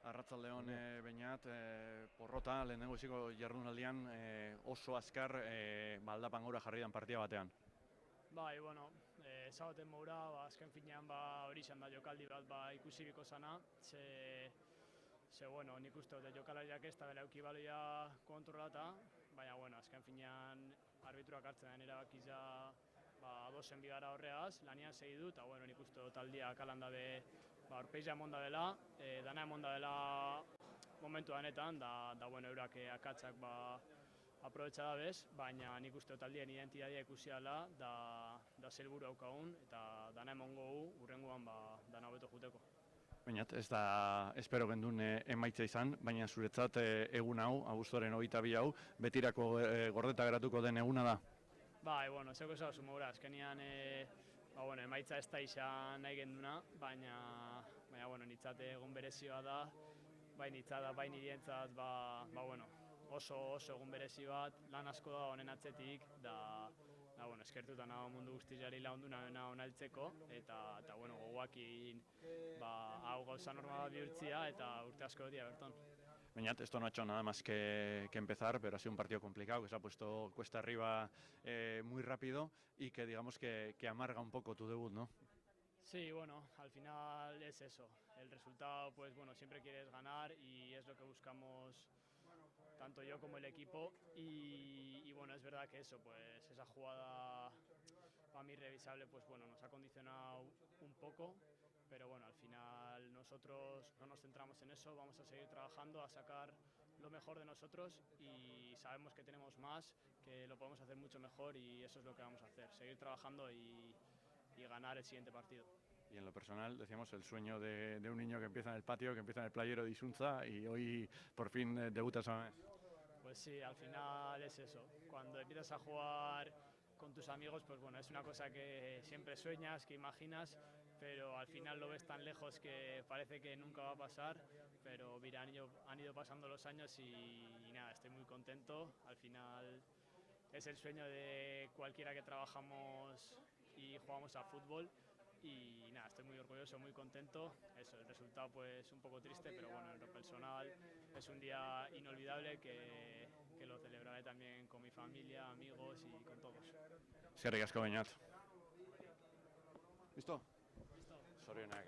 Arratsaldeon Beñat, porrota lehenengo iziko jardunaldian oso azkar aldapan gora jarri dan partida batean. Bai, bueno, ezagoten moura, azken finean hori izan da jokaldi bat ikusi biko zana, bueno, nik uste dut jokalariak ez da bela euki baloia kontrolata, baina, bueno, azken finean arbitruak hartzen den erabakiza adosen bigara horregaz, lanian segi du, eta, bueno, nik uste dut aldiak alan dabe orpeizia emonda dela, dana emonda dela momentu danetan, da bueno, eurak akatzak aprobetsa da bez, baina nik uste dut aldien identitatea ikusi dela, da zelburu haukagun, eta dana emongo gu, urrengoan dana hobeto juteko. Beñat, ez da espero gendun emaitza izan, baina zuretzat egun hau, abuztuaren 22 hau, betirako gordeta geratuko den eguna da? Bai, bueno, zeko ezaguzu moura, azkenian bueno, emaitza ez da izan nahi genduna, baina bueno, nitzat egun berezioa da, bai nitzat, bai nirientzat, bueno, oso egun berezi bat, lan asko da honen atzetik, bueno, eskertuta nago mundu guztiari launduna onaltzeko, eta bueno, gogoakin hau gauza normala bihurtzia, eta urte asko dira berton. Beñat, esto no ha hecho nada más que empezar, pero ha sido un partido complicado, que se ha puesto cuesta arriba muy rápido y que digamos que amarga un poco tu debut, ¿no? Sí, bueno, al final es eso. El resultado, pues bueno, siempre quieres ganar y es lo que buscamos tanto yo como el equipo. Y bueno, es verdad que eso, pues esa jugada para mí revisable, pues bueno, nos ha condicionado un poco. Pero bueno, al final nosotros no nos centramos en eso, vamos a seguir trabajando, a sacar lo mejor de nosotros y sabemos que tenemos más, que lo podemos hacer mucho mejor y eso es lo que vamos a hacer, seguir trabajando y ganar el siguiente partido. Y en lo personal, decíamos, el sueño de un niño que empieza en el patio, que empieza en el playero de Isunza y hoy por fin debutas a mes. Pues sí, al final es eso. Cuando empiezas a jugar con tus amigos, pues bueno, es una cosa que siempre sueñas, que imaginas, pero al final lo ves tan lejos que parece que nunca va a pasar, pero mira, han ido pasando los años y nada, estoy muy contento. Al final es el sueño de cualquiera que trabajamos y jugamos a fútbol. Y nada, estoy muy orgulloso, muy contento. Eso, el resultado pues un poco triste, pero bueno, en lo personal es un día inolvidable que lo celebraré también con mi familia, amigos y con todos. Eskerrik asko, Beñat. Listo. Listo? Sorionak,